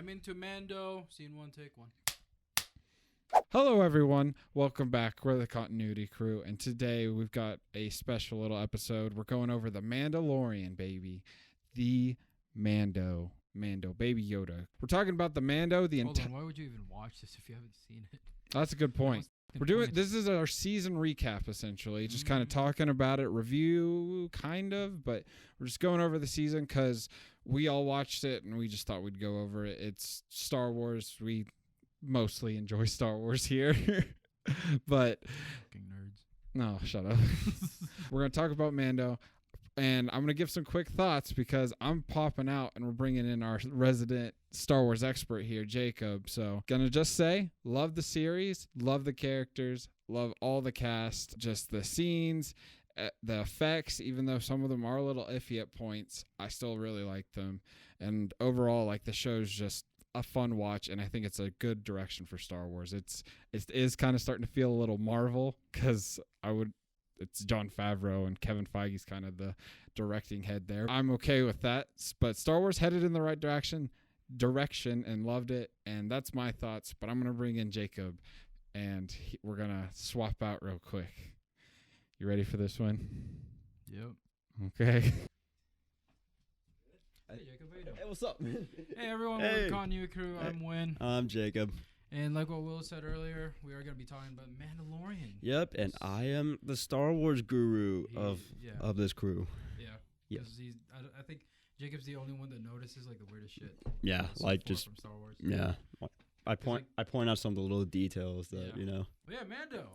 I'm into Mando. Scene 1, take 1. Hello, everyone. Welcome back. We're the Continuity Crew, and today we've got a special little episode. We're going over the Mandalorian, baby. The Mando, baby Yoda. We're talking about the Mando. Hold on, why would you even watch this if you haven't seen it? That's a good point. We're doing this is our season recap, essentially. Just kind of talking about it, review, kind of, but we're just going over the season because we all watched it and we just thought we'd go over it. It's Star Wars. We mostly enjoy Star Wars here, but Fucking nerds. No, shut up. We're gonna talk about Mando, and I'm gonna give some quick thoughts because I'm popping out, and we're bringing in our resident Star Wars expert here, Jacob. So, gonna just say, love the series, love the characters, love all the cast, just the scenes, the effects. Even though some of them are a little iffy at points, I still really like them, and overall, like the show's just a fun watch, and I think it's a good direction for Star Wars. It is kind of starting to feel a little Marvel because it's Jon Favreau and Kevin Feige's kind of the directing head there. I'm okay with that, but Star Wars headed in the right direction and loved it, and that's my thoughts. But I'm gonna bring in Jacob, and we're gonna swap out real quick. You ready for this one? Yep. Okay. Hey, Jacob, how you doing? Hey, what's up, man? Hey, everyone. We're the Continuity Crew. I'm Wynne. I'm Jacob. And like what Will said earlier, we are going to be talking about Mandalorian. Yep, and I am the Star Wars guru of this crew. Yeah. Yep. Because I think Jacob's the only one that notices like the weirdest shit. Yeah, so like far just from Star Wars. Yeah. I point out some of the little details that you know. But yeah, Mando.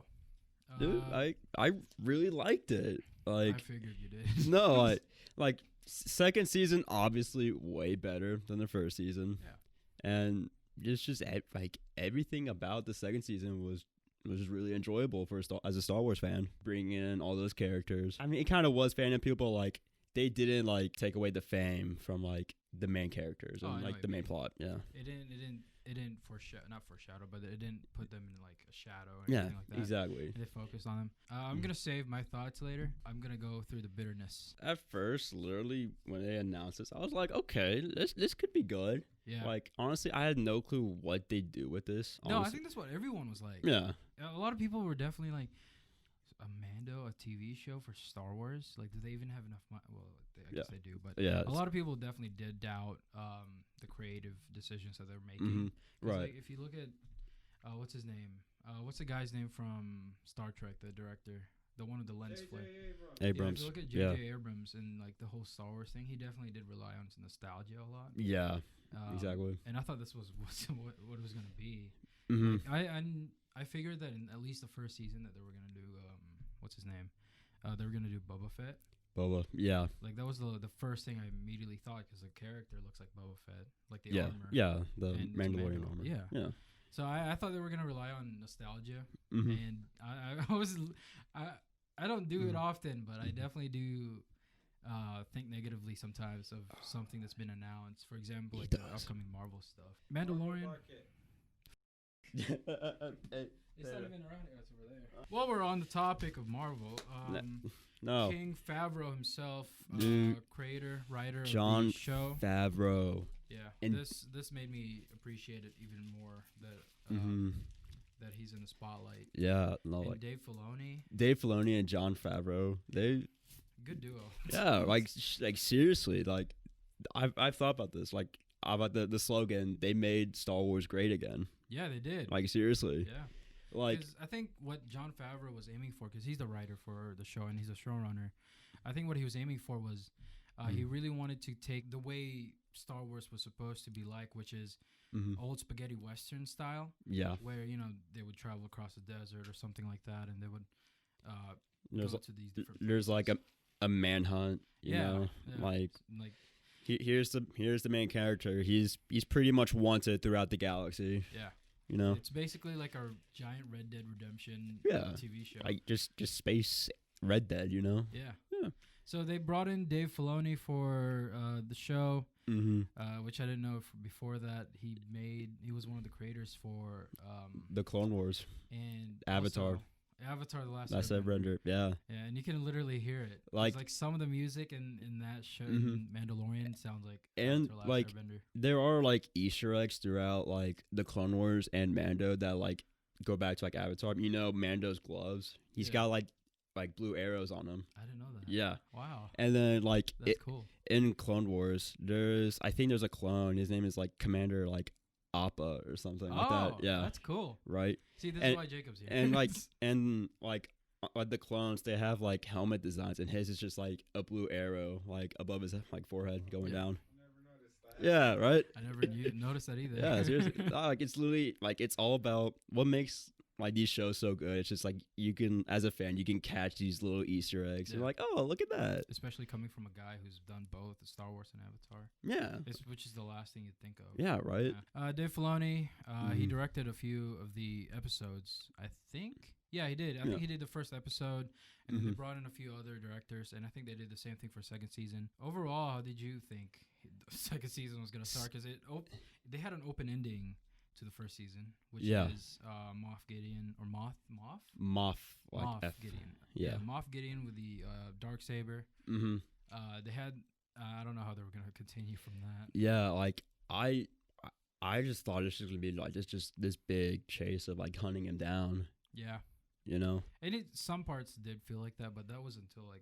Dude, I really liked it. Like I figured you did. No, like second season obviously way better than the first season. Yeah. And it's just like everything about the second season was just really enjoyable as a Star Wars fan. Bringing in all those characters. I mean, it kind of was fan of people like they didn't like take away the fame from like the main characters and like the main plot. Yeah. It didn't foreshadow, but it didn't put them in like a shadow or anything like that. Exactly. They focused on them. I'm gonna save my thoughts later. I'm gonna go through the bitterness. At first, literally when they announced this, I was like, okay, this could be good. Yeah. Like honestly, I had no clue what they do with this. Honestly. No, I think that's what everyone was like. Yeah. A lot of people were definitely like, a Mando, a TV show for Star Wars. Like, do they even have enough money? Well, I guess they do, but a lot of people definitely did doubt the creative decisions that they're making. Mm-hmm. Right. Like, if you look at what's his name? What's the guy's name from Star Trek? The director, the one with the lens flare. Abrams. Yeah, if you look at J.J. Abrams and like the whole Star Wars thing, he definitely did rely on nostalgia a lot. Yeah. Exactly. And I thought this was what it was gonna be. Mm-hmm. Like, I figured that in at least the first season that they were gonna do what's his name? They were gonna do Boba Fett. Boba, yeah. Like that was the first thing I immediately thought because the character looks like Boba Fett, like the armor. Yeah, the Mandalorian armor. Yeah. So I thought they were gonna rely on nostalgia, mm-hmm. and I don't do it often, but I definitely do think negatively sometimes of something that's been announced. For example, like the upcoming Marvel stuff. Mandalorian. It's not even around here. It's over there. While we're on the topic of Marvel, no. King Favreau himself, creator, writer Jon of the show. Favreau. Yeah, and this made me appreciate it even more that he's in the spotlight. Yeah, no, and like Dave Filoni. Dave Filoni and Jon Favreau, good duo. Yeah, like seriously, like I've thought about this, like about the slogan. They made Star Wars great again. Yeah, they did. Like seriously. Yeah. Like I think what Jon Favreau was aiming for, because he's the writer for the show and he's a showrunner, I think what he was aiming for was he really wanted to take the way Star Wars was supposed to be like, which is old spaghetti western style. Yeah. Where, they would travel across the desert or something like that, and they would go to these different places. There's like a manhunt, you know? Yeah. Like here's the main character. He's pretty much wanted throughout the galaxy. Yeah. You know, it's basically like our giant Red Dead Redemption TV show. Like just space Red Dead, you know? Yeah. So they brought in Dave Filoni for the show, which I didn't know before that. He was one of the creators for the Clone Wars and Avatar. Avatar: The Last Last Airbender. Airbender. Yeah. Yeah, and you can literally hear it. Like some of the music in that show, in Mandalorian, sounds like And Avatar: Last like Airbender. there are like Easter eggs throughout like the Clone Wars and Mando that like go back to like Avatar. You know, Mando's gloves. He's got like blue arrows on him. I didn't know that. Yeah. Wow. And then like That's cool. in Clone Wars, I think there's a clone. His name is like Commander like Appa or something like that. Yeah. That's cool. Right. See, this is why Jacob's here. And like the clones, they have like helmet designs, and his is just like a blue arrow like above his like forehead going down. Yeah, right. I never noticed that either. Yeah, seriously. Like it's literally like it's all about what makes like these shows so good. It's just like you can, as a fan, you can catch these little Easter eggs. You're like, oh, look at that. Especially coming from a guy who's done both Star Wars and Avatar. Yeah. Which is the last thing you'd think of. Yeah, right. Dave Filoni, he directed a few of the episodes, I think. Yeah, he did. I think he did the first episode, and they brought in a few other directors, and I think they did the same thing for second season. Overall, how did you think the second season was going to start? Because they had an open ending to the first season, which is Moff Gideon or Moff Gideon. Yeah, Moff Gideon with the dark saber. They had I don't know how they were gonna continue from that. Yeah, like I just thought it was just gonna be like just this big chase of like hunting him down. Yeah, you know. Some parts did feel like that, but that was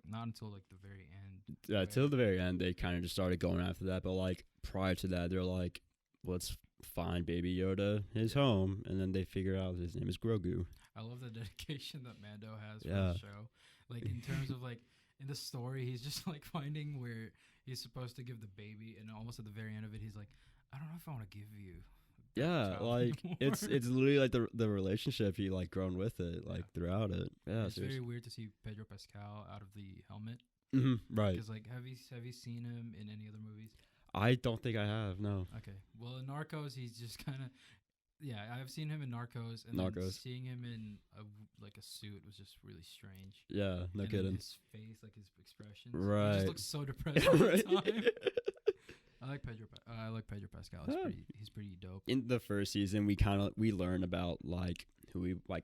not until like the very end. Yeah, till the very end, they kind of just started going after that. But like prior to that, they're like, let's find Baby Yoda his home, and then they figure out his name is Grogu. I love the dedication that Mando has for the show. Like in terms of like in the story, he's just like finding where he's supposed to give the baby, and almost at the very end of it, he's like, I don't know if I want to give you. Yeah, like anymore. it's literally like the relationship he like grown with it like throughout it. Yeah, it's very weird to see Pedro Pascal out of the helmet. Right. Because like, have you seen him in any other movies? I don't think I have. No. Okay. Well, in Narcos, he's just kind of. Yeah, I've seen him in Narcos, and then seeing him in a suit was just really strange. Yeah, no kidding. His face, like his expressions, right? He just looks so depressed all the time. I like Pedro Pascal. He's pretty dope. In the first season, we learn about like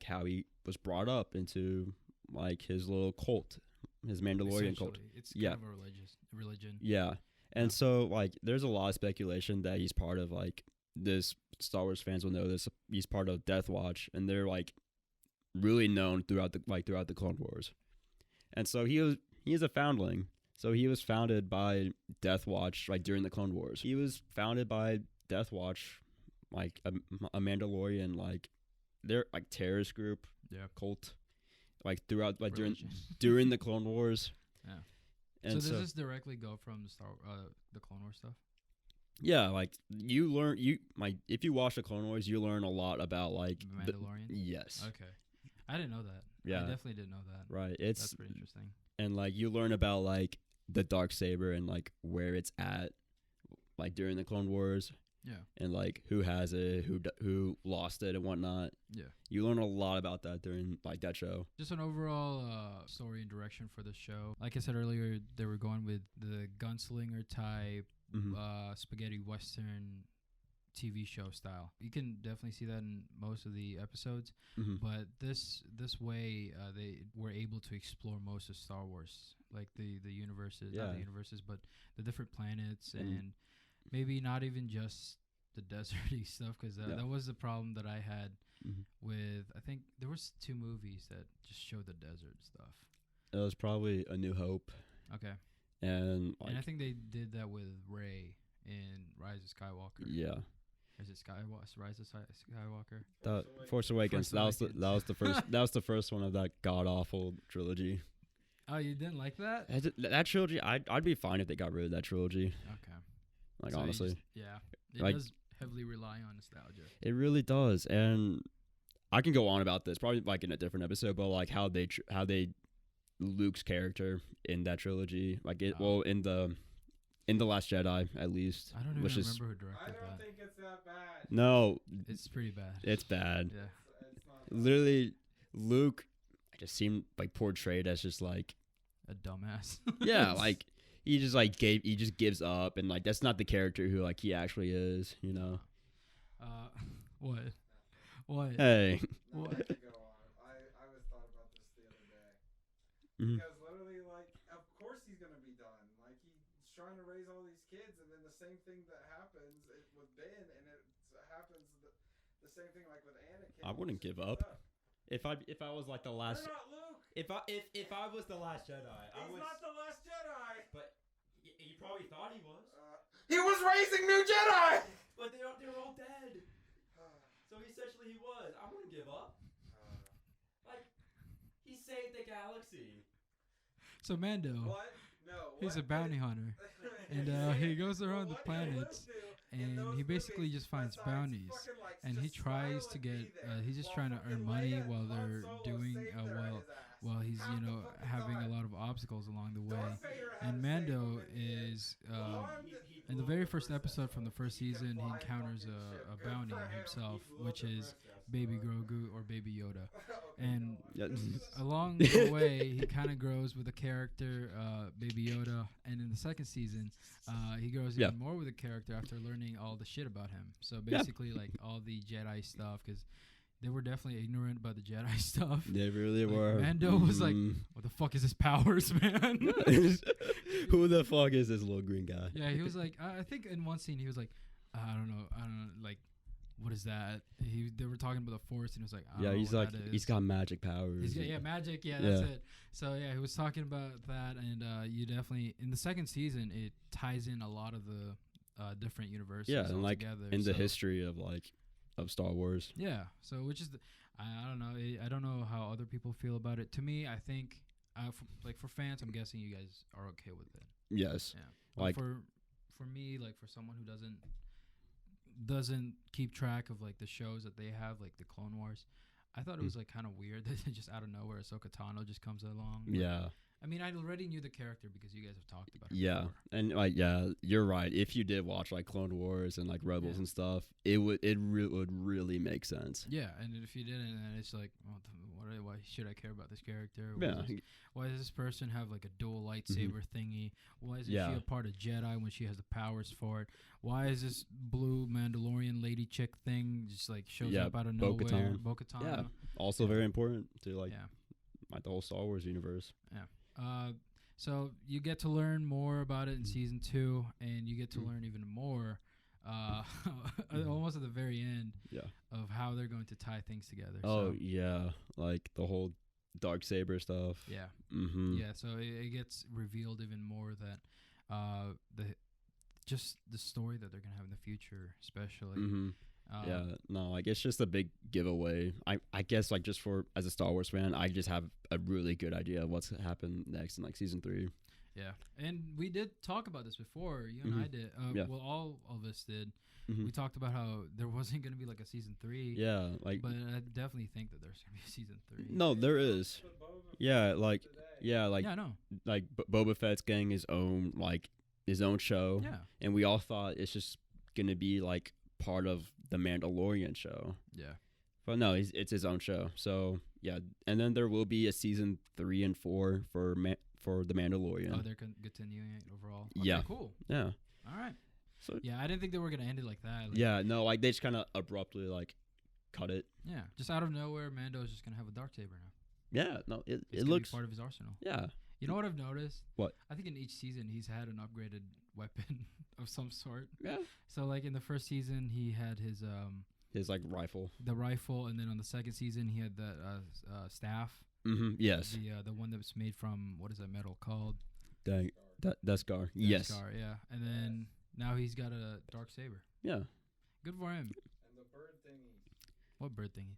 how he was brought up into like his little cult, his Mandalorian cult. It's kind of a religion. Yeah. And so like there's a lot of speculation that he's part of like this. Star Wars fans will know this. He's part of Death Watch, and they're like really known throughout the Clone Wars. And so he is a foundling. So he was founded by Death Watch like during the Clone Wars. He was founded by Death Watch, like a Mandalorian like they're like terrorist group, cult, like throughout like during the Clone Wars. Yeah. And so does this directly go from the Clone Wars stuff? Yeah, like you learn if you watch the Clone Wars, you learn a lot about like the Mandalorian. Yes. Okay. I didn't know that. Yeah. I definitely didn't know that. Right. That's pretty interesting. And like you learn about like the dark saber and like where it's at, like during the Clone Wars. Yeah. And like who has it, who lost it and whatnot. Yeah. You learn a lot about that during like that show. Just an overall story and direction for the show. Like I said earlier, they were going with the gunslinger type spaghetti western TV show style. You can definitely see that in most of the episodes, but this way they were able to explore most of Star Wars, like the universes, not the universes, but the different planets, and maybe not even just the deserty stuff, because that was the problem that I had with. I think there was 2 movies that just showed the desert stuff. It was probably A New Hope. Okay. And I think they did that with Rey in Rise of Skywalker. Yeah. Is it Rise of Skywalker? Force Awakens. That was the first. That was the first one of that god awful trilogy. Oh, you didn't like that? That trilogy, I'd be fine if they got rid of that trilogy. Okay. Like, so honestly. It does heavily rely on nostalgia. It really does, and I can go on about this probably like in a different episode, but like how they Luke's character in that trilogy, like in the Last Jedi at least. I don't even remember who directed that. I don't think it's that bad. No, it's pretty bad. It's bad. Yeah, it's not bad. Literally, Luke just seemed like portrayed as just like a dumbass. Yeah, like he just gives up, and like that's not the character who like he actually is, you know. What? Hey. No, what? I could go on. I was thought about Mhm. Because literally, like, of course he's gonna be done. Like he's trying to raise all these kids, and then the same thing that happens with Ben, and it happens the same thing like with Anakin. I wouldn't give up. If I was like the last, You're not Luke. if I was the last Jedi, I He's was. not the last Jedi. But you probably thought he was. He was raising new Jedi. But they're all dead. So essentially he was. I wouldn't give up. Like, he saved the galaxy. So Mando, What? No. he's a what? bounty hunter, and he goes around the planets, and he basically just finds bounties, and he tries to get. He's just trying to earn money while they're doing while he's having a lot of obstacles along the way. And Mando is in the very first episode from the first season, he encounters a bounty himself, which is Baby Grogu or Baby Yoda. And along the way, he kind of grows with the character Baby Yoda. And in the second season, he grows even more with the character after learning all the shit about him. So basically, like all the Jedi stuff, because they were definitely ignorant about the Jedi stuff. They really Like, were. Mando was like, "What the fuck is his powers, man?" Who the fuck is this little green guy? Yeah, he was like, I think in one scene he was like, I don't know, like, what is that? They were talking about the Force, and he was like, I don't know he's what like, that is. he's got magic powers. Magic. Yeah, that's it. So yeah, he was talking about that, and you definitely in the second season it ties in a lot of the different universes. Yeah, and like together, in the history of Star Wars. Yeah, so which is I don't know. I don't know how other people feel about it. To me, I think for fans, I'm guessing you guys are okay with it. Yes. Yeah. But Like for me, like for someone who doesn't keep track of like the shows that they have, like the Clone Wars, I thought it was like kind of weird that just out of nowhere Ahsoka Tano just comes along. Yeah. I mean, I already knew the character because you guys have talked about it. Yeah, before. and like you're right. If you did watch like Clone Wars and like Rebels and stuff, it would really make sense. Yeah, and if you didn't, then it's like, why should I care about this character? Why does this person have like a dual lightsaber thingy? Why isn't she a part of Jedi when she has the powers for it? Why is this blue Mandalorian lady chick thing just like shows up out of nowhere? Bo-Katan. Yeah, also very important to like the whole Star Wars universe. Yeah. So you get to learn more about it in season 2, and you get to learn even more almost at the very end of how they're going to tie things together. Oh, like the whole Darksaber stuff. Yeah. Mm-hmm. Yeah, so it gets revealed even more that the story that they're going to have in the future, especially. Mm-hmm. Like it's just a big giveaway. I guess like just for as a Star Wars fan, I just have a really good idea of what's happened next in like season 3. Yeah, and we did talk about this before. You and I did. Well, all of us did. Mm-hmm. We talked about how there wasn't going to be like a season 3. Yeah, like. But I definitely think that there's going to be a season 3. No, there is. Yeah, like. Yeah, like. Yeah, I know. Like Boba Fett's getting his own show. Yeah. And we all thought it's just gonna be like part of the Mandalorian show. Yeah. But no, it's his own show. So yeah, and then there will be a season 3 and 4 for the Mandalorian. Oh, they're continuing it overall. Okay, yeah. Cool. Yeah. All right. So yeah, I didn't think they were gonna end it like that. Yeah. No, like they just kind of abruptly like cut it. Yeah. Just out of nowhere, Mando's just gonna have a Darksaber now. Yeah. No, it It's looks be part of his arsenal. Yeah. You know what I've noticed? What? I think in each season he's had an upgraded weapon of some sort. Yeah. So like in the first season he had his like rifle. The rifle, and then on the second season he had that staff. Mm-hmm. Yes. The one that was made from what is that metal called? Dang. That scar. Yes. Scar, yeah. And then now he's got a Darksaber. Yeah. Good for him. And the bird thingy. What bird thingy?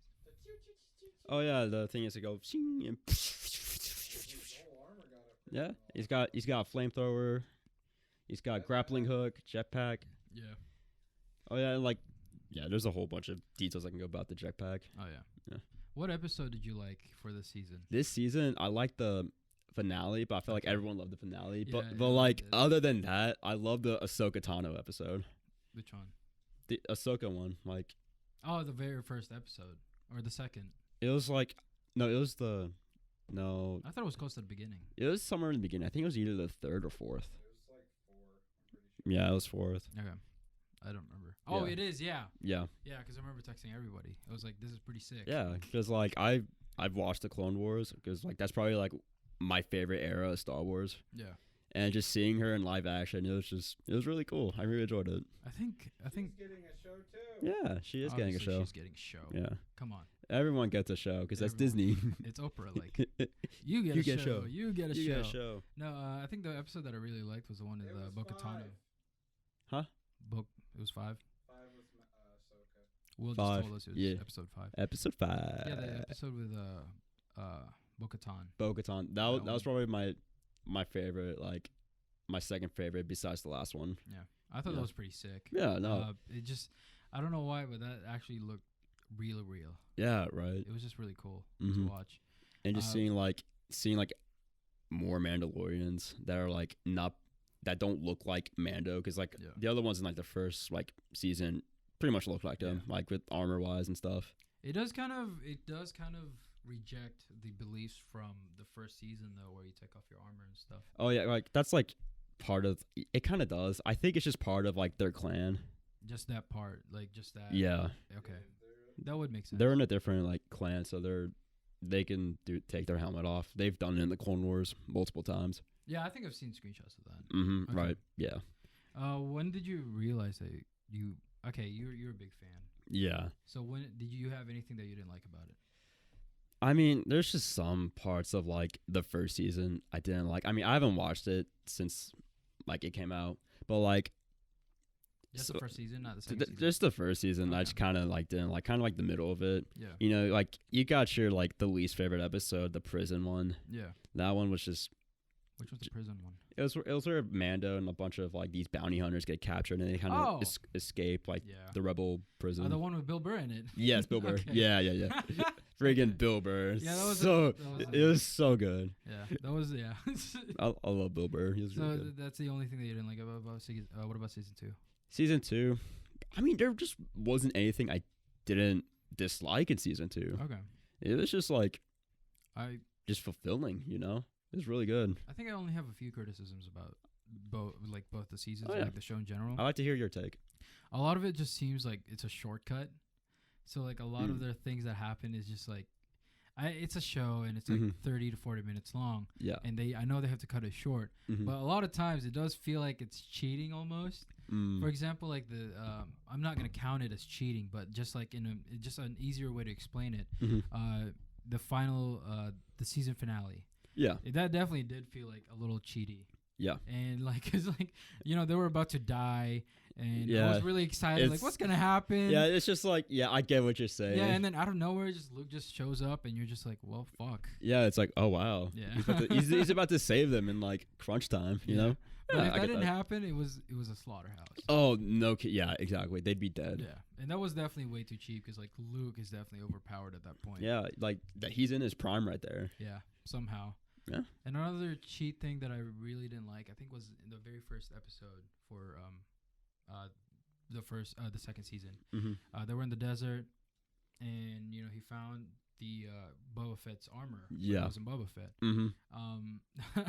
Oh yeah, the thing is to go. And yeah, he's got a flamethrower. He's got grappling hook, jetpack. Yeah. Oh yeah, and there's a whole bunch of details I can go about the jetpack. Oh yeah. What episode did you like for this season? This season, I like the finale, but I feel like everyone loved the finale. Yeah, but like other than that, I love the Ahsoka Tano episode. Which one? The Ahsoka one, like. Oh, the very first episode or the second? It was like no, it was the no. I thought it was close to the beginning. It was somewhere in the beginning. I think it was either the 3rd or 4th. It was like 4. Yeah, it was 4th. Okay. I don't remember. Oh, Yeah. it is. Yeah. Yeah. Yeah, because I remember texting everybody. I was like, "This is pretty sick." Yeah, because like I've watched the Clone Wars because like that's probably like my favorite era of Star Wars. Yeah. And just seeing her in live action, it was really cool. I really enjoyed it. I think She's getting a show too. Yeah, she is getting a obviously show. She's getting a show. Yeah, Come on. everyone gets a show because that's Everyone. Disney. It's Oprah. Like you get a show. You get a You show. get a show. No, I think the episode that I really liked was the one with It was Bo-Katan. 5. Huh? It was 5. 5 was Ahsoka. Will 5, just told us it was yeah. episode 5. Episode 5. Yeah, the episode with Bo-Katan. Bo-Katan. That was probably my favorite, like my second favorite besides the last one. Yeah, I thought Yeah. that was pretty sick. Yeah, no. It just, I don't know why, but that actually looked real. Yeah, right. It was just really cool Mhm. to watch. And just seeing like more Mandalorians that are like not that don't look like Mando, because like Yeah. the other ones in like the first like season pretty much look like them, like with armor wise and stuff. It does kind of reject the beliefs from the first season though, where you take off your armor and stuff. Oh yeah, like that's like part of it. Kind of does. I think it's just part of like their clan. Just that part, like just that. Yeah, Okay, that would make sense. they're in a different like clan, so they can take their helmet off. They've done it in the Clone Wars multiple times. Yeah, I think I've seen screenshots of that. Mm-hmm. Okay. Right. Yeah. When did you realize that you? Okay, you're a big fan. Yeah. So when did you have anything that you didn't like about it? I mean, there's just some parts of like the first season I didn't like. I mean, I haven't watched it since like it came out, but like Just so- the first season, not the second season. just the first season. I Okay. just kind of like didn't like, kind of like the middle of it. Yeah. You know, like you got your like the least favorite episode, the prison one. Yeah. That one was just Which was the prison one? it was where Mando and a bunch of like these bounty hunters get captured and they kind of Oh. escape like Yeah. the rebel prison. The one with Bill Burr in it. Yes, Bill Burr. Okay. Yeah. Friggin' Bill Burr. Yeah, that was so that was it was so good. Yeah, that was yeah. I love Bill Burr. He was So really good. that's the only thing that you didn't like about season. What about season 2? Season 2, I mean, there just wasn't anything I didn't dislike in season 2. Okay. It was just like I just fulfilling, you know. It was really good. think I only have a few criticisms about both the seasons Oh, and yeah. like the show in general. I like to hear your take. A lot of it just seems like it's a shortcut. So like a lot of Mm. the things that happen is just like, it's a show and it's like Mhm. 30 to 40 minutes long, Yeah. and I know they have to cut it short, Mhm. but a lot of times it does feel like it's cheating almost. Mm. For example, like I'm not gonna count it as cheating, but just like just an easier way to explain it, Mhm. the final the season finale, Yeah. that definitely did feel like a little cheaty. Yeah. And like it's like they were about to die, and I Yeah. was really excited. Like, It's- what's gonna happen? Yeah, it's just like, yeah, I get what you're saying. Yeah, and then out of nowhere, Luke just shows up, and you're just like, well, fuck. Yeah, it's like, oh wow. Yeah. He's about to save them in like crunch time, you Yeah. know? But Yeah, if I that get didn't that. happen, it was a slaughterhouse. Oh, no, yeah, exactly. They'd be dead. Yeah, and that was definitely way too cheap because like Luke is definitely overpowered at that point. Yeah, like that he's in his prime right there. Yeah, somehow. Yeah. And another cheat thing that I really didn't like, I think, was in the very first episode for the second season. Mm-hmm. They were in the desert, and he found the Boba Fett's armor. when Yeah. it was in Boba Fett. Mm-hmm.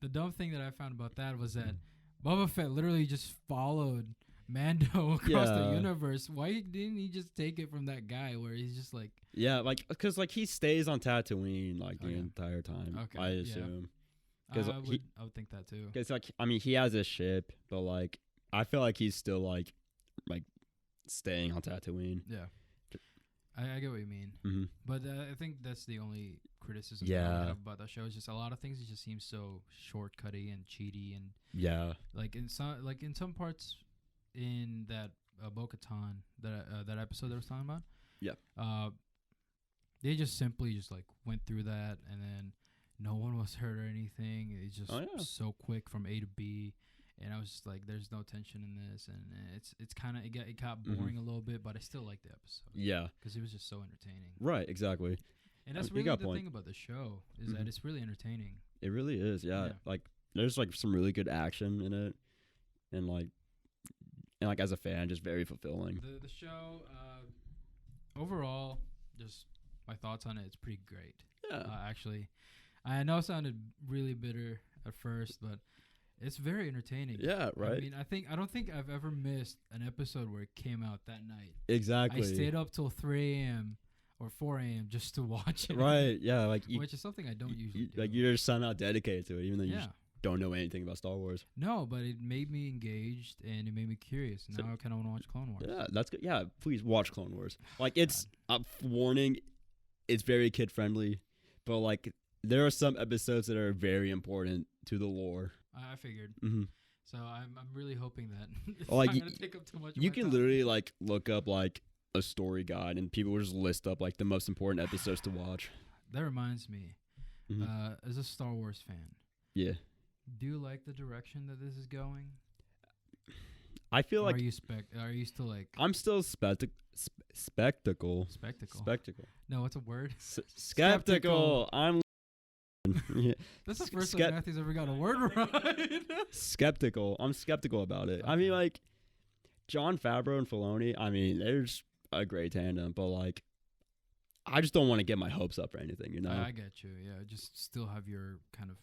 The dumb thing that I found about that was that Boba Fett literally just followed Mando across the Yeah. universe. Why didn't he just take it from that guy where he's just like, Yeah, like, because like he stays on Tatooine like the Okay. entire time. Okay, I yeah. assume. I 'Cause would think that too. Because like, I mean, he has a ship, but like, I feel like he's still like staying on Tatooine. Yeah. I get what you mean. Mm-hmm. But I think that's the only criticism that I Yeah. have about that show. Is just a lot of things. It just seems so shortcutty and cheaty, and Yeah. like in some parts in that Bo-Katan that episode that I was talking about. Yeah. They just simply just like went through that, and then no one was hurt or anything. It's just Oh, yeah. so quick from A to B. And I was just like, "There's no tension in this," and it's kind of it got boring a little bit, but I still liked the episode Yeah. because it was just so entertaining. Right. Exactly. And that's You really got the a point. thing about the show is Mhm. that it's really entertaining. It really is. Yeah. Yeah. Like, there's like some really good action in it, and like as a fan, just very fulfilling. The show overall, just my thoughts on it. It's pretty great. Yeah. Actually, I know it sounded really bitter at first, but it's very entertaining. Yeah. Right. I mean, I don't think I've ever missed an episode where it came out that night. exactly. I stayed up till 3 a.m. or 4 a.m. just to watch it. Right? Yeah, like Which is something I don't usually do. like you're somehow dedicated to it, even though you yeah. just don't know anything about Star Wars. No, but it made me engaged and it made me curious. So- Now I kind of want to watch Clone Wars. Yeah, that's good. Yeah, please watch Clone Wars. Like it's warning, it's very kid friendly, but like there are some episodes that are very important to the lore. I figured. Mm-hmm. So I'm really hoping that it's Like, not gonna take up too much. of You my can time. literally like look up like a story guide, and people will just list up like the most important episodes to watch. That reminds me. Mhm. As a Star Wars fan, Yeah, do you like the direction that this is going? I feel Or like are you still like I'm still spectacle. spectacle? Spectacle. No, what's a word? Skeptical. I'm. Yeah. That's the first Skep- time Matthew's ever got a word right. Skeptical. I'm skeptical about it. I mean, Okay. like John Favreau and Filoni. I mean, there's a great tandem, but like, I just don't want to get my hopes up or anything. You know. I get you. Yeah, just still have your kind of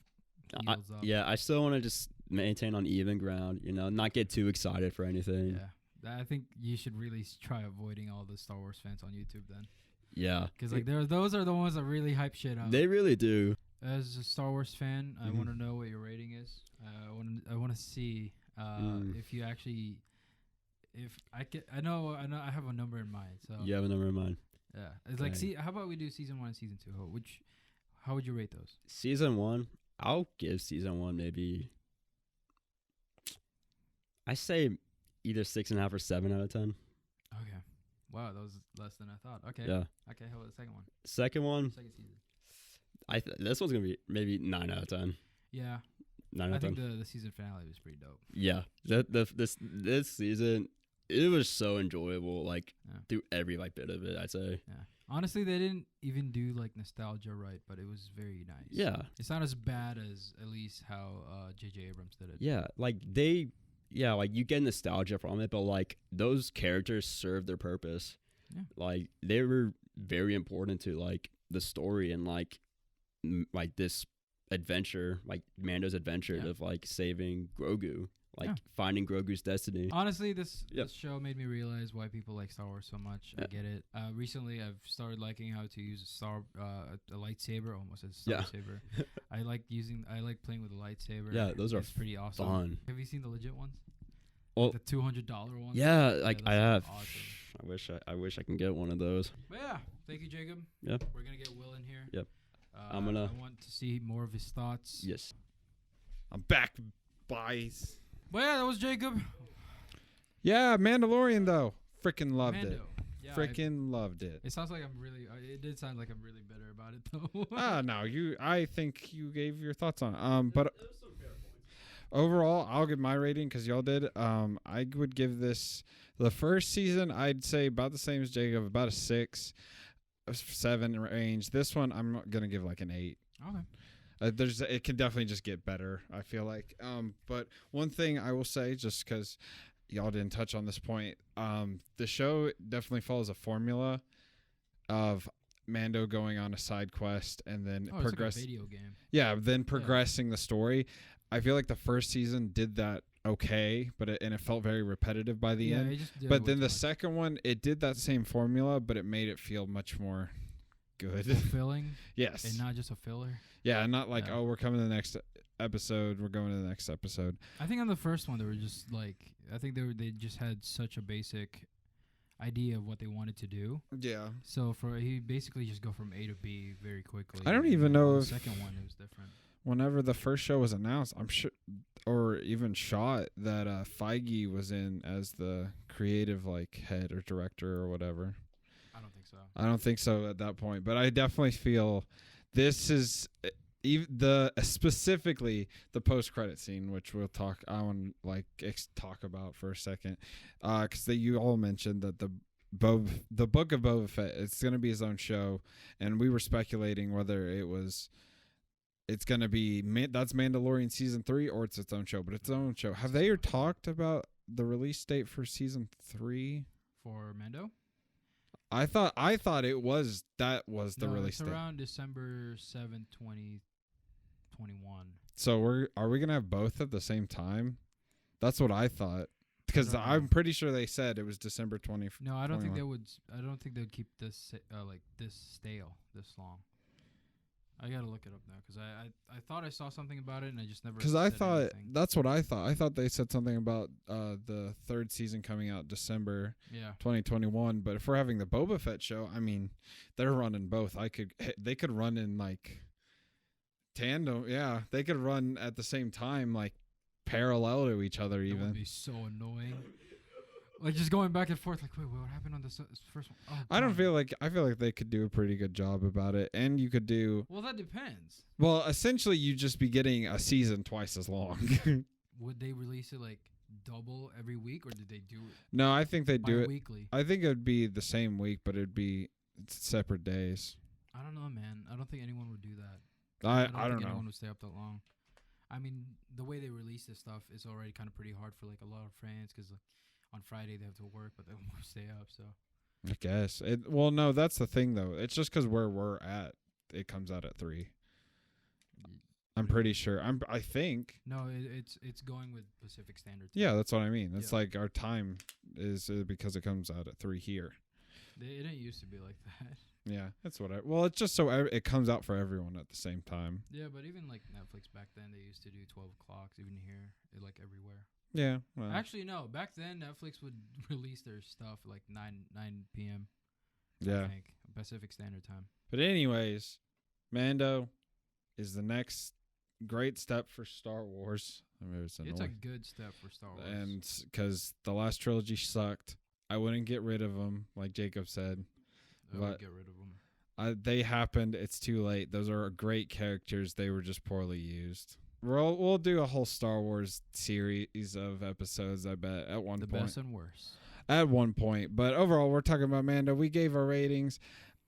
heels up. Yeah, I still want to just maintain on even ground. You know, not get too excited for anything. Yeah. I think you should really try avoiding all the Star Wars fans on YouTube then, Yeah. because like those are the ones that really hype shit up. They really do. As a Star Wars fan, I Mhm. want to know what your rating is. I want to see if you actually, if I can. I know I have a number in mind. So You have a number in mind. yeah, it's like Dang. how about we do season 1 and season 2? How would you rate those? Season 1, I'll give season 1 maybe. I say either 6.5 or 7 out of 10. Okay. Wow, that was less than I thought. Okay. Yeah. Okay. How about the second one? Second one, Second season. this one's gonna be maybe 9 out of 10. Yeah, 9 out I of 10. think the season finale was pretty dope. Yeah, this season, it was so enjoyable. Like Yeah. through every like bit of it, I'd say. Yeah. Honestly, they didn't even do like nostalgia right, but it was very nice. Yeah, It's not as bad as at least how J.J. Abrams did it. yeah, like like you get nostalgia from it, but like those characters serve their purpose. Yeah. Like they were very important to like the story and like like this adventure, like Mando's adventure Yeah. of like saving Grogu, like Yeah. finding Grogu's destiny. Honestly, this Yeah. show made me realize why people like Star Wars so much. I Yeah. get it. Recently, I've started liking how to use a lightsaber. Almost a Star Yeah. saber. I like playing with a lightsaber. Yeah, those are It's pretty awesome. fun. Have you seen the legit ones? Well, The $200 ones. yeah, like those I are have. awesome. I wish I can get one of those. But yeah, thank you, Jacob. Yep. We're gonna get Will in here. Yep. I want to see more of his thoughts. Yes. I'm back, boys. But yeah, that was Jacob. Yeah, Mandalorian though. Freaking loved it. Mando. Yeah, Freaking loved it. it sounds like I'm really. It did sound like I'm really bitter about it though. No, I think you gave your thoughts on it. But overall, I'll give my rating because y'all did. I would give this the first season. I'd say about the same as Jacob, about a 6, 7 range. This one, I'm gonna give like an 8. Okay. It can definitely just get better, I feel like. But one thing I will say, just because y'all didn't touch on this point, the show definitely follows a formula of Mando going on a side quest and then Oh, it's like a video game. then progressing the story. I feel like the first season did that okay, but it felt very repetitive by the end. It just did But way then too the much. second one, it did that same formula, but it made it feel much more good. fulfilling Yes. and not just a filler. Yeah, not like, Yeah. oh, we're coming to the next episode. We're going to the next episode. I think on the first one they were just like they just had such a basic idea of what they wanted to do. Yeah. So he basically just go from A to B very quickly. I don't And even then know on if- the second one it was different. Whenever the first show was announced, I'm sure, or even shot, that Feige was in as the creative like head or director or whatever. I don't think so. I don't think so at that point, but I definitely feel this is specifically the post-credit scene, which I want to talk about for a second, because you all mentioned that the Book of Boba Fett, it's going to be his own show, and we were speculating whether it's going to be that's Mandalorian season 3 or it's its own show, but it's its own show. Have they talked about the release date for season 3 For Mando? I thought it was the release it's date. around December 7th, 2021. So are we gonna have both at the same time? That's what I thought. because I don't I'm know. pretty sure they said it was December 20th. No, I don't think 21. they would. I don't think they'd keep this like this stale this long. I gotta look it up now because I thought I saw something about it and I just never. Because I said thought anything. that's what I thought. I thought they said something about the third season coming out December Yeah. 2021. But if we're having the Boba Fett show, I mean, they're running both. They could run in like tandem. Yeah, they could run at the same time, like parallel to each other. That Even would be so annoying. Like just going back and forth. Like, wait, what happened on this first one? Oh, I don't God. feel like they could do a pretty good job about it, and you could do Well, that depends. well. Essentially, you just be getting a season twice as long. Would they release it like double every week, or did they do it No, I think they do it. weekly? I think it would be the same week, but it'd be separate days. I don't know, man. I don't think anyone would do that. I don't don't think know. anyone would stay up that long. I mean, the way they release this stuff is already kind of pretty hard for like a lot of fans because on Friday they have to work, but they won't stay up. So I guess. Well, no, that's the thing though. It's just because where we're at, it comes out at 3. I'm pretty sure. I think. no, it's going with Pacific Standard Time. Yeah, that's what I mean. It's Yeah. like our time is because it comes out at 3 here. It didn't used to be like that. Yeah, that's what well, it's just so it comes out for everyone at the same time. Yeah, but even like Netflix back then, they used to do 12 o'clock, even here, like everywhere. Yeah. Well, Actually, no. Back then, Netflix would release their stuff like 9 p.m. yeah. I think Pacific Standard Time. But anyways, Mando is the next great step for Star Wars. I mean, it's It's a annoying. good step for Star Wars. And because the last trilogy sucked, I wouldn't get rid of them, like Jacob said. I but- would get rid of them. They happened. It's too late. Those are great characters. They were just poorly used. We'll do a whole Star Wars series of episodes, I bet, at one The point. best and worst. At one point. But overall, we're talking about Mando. We gave our ratings.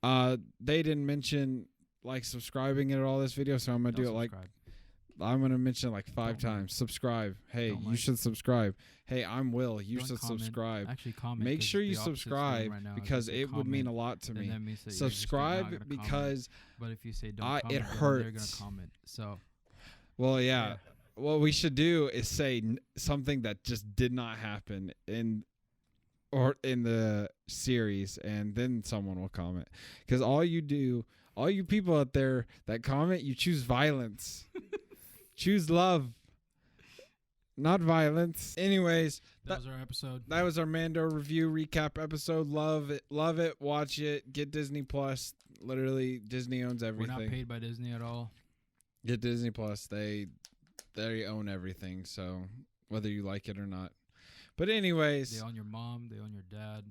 They didn't mention like subscribing at all this video, so I'm gonna do it like Subscribe. I'm gonna mention it like 5 Don't like. times. Subscribe. Hey, Don't you like. should subscribe. Hey, I'm Will. You Don't should comment. subscribe. Actually, comment. Make 'cause sure the you opposite's doing subscribe right now is because if you it would mean a comment, lot to then me. that means that you're just not Subscribe gonna comment. because But if you say don't it comment, then they're hurts. gonna comment. So well, yeah. What we should do is say something that just did not happen in the series, and then someone will comment. Because all you people out there that comment, you choose violence. Choose love, not violence. Anyways, that was our episode. that was our Mando review recap episode. Love it, watch it. Get Disney Plus. Literally, Disney owns everything. We're not paid by Disney at all. Get Disney Plus. They own everything, so whether you like it or not. But anyways, They own your mom. They own your dad.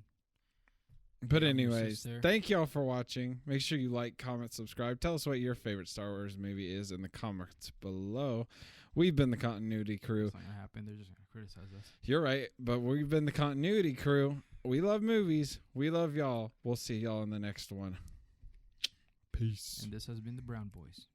but own your anyways, sister. thank y'all for watching. Make sure you like, comment, subscribe. Tell us what your favorite Star Wars movie is in the comments below. We've been the Continuity Crew. It's not gonna happen. They're just gonna criticize us. You're right, but we've been the Continuity Crew. We love movies. We love y'all. We'll see y'all in the next one. Peace. And this has been the Brown Boys.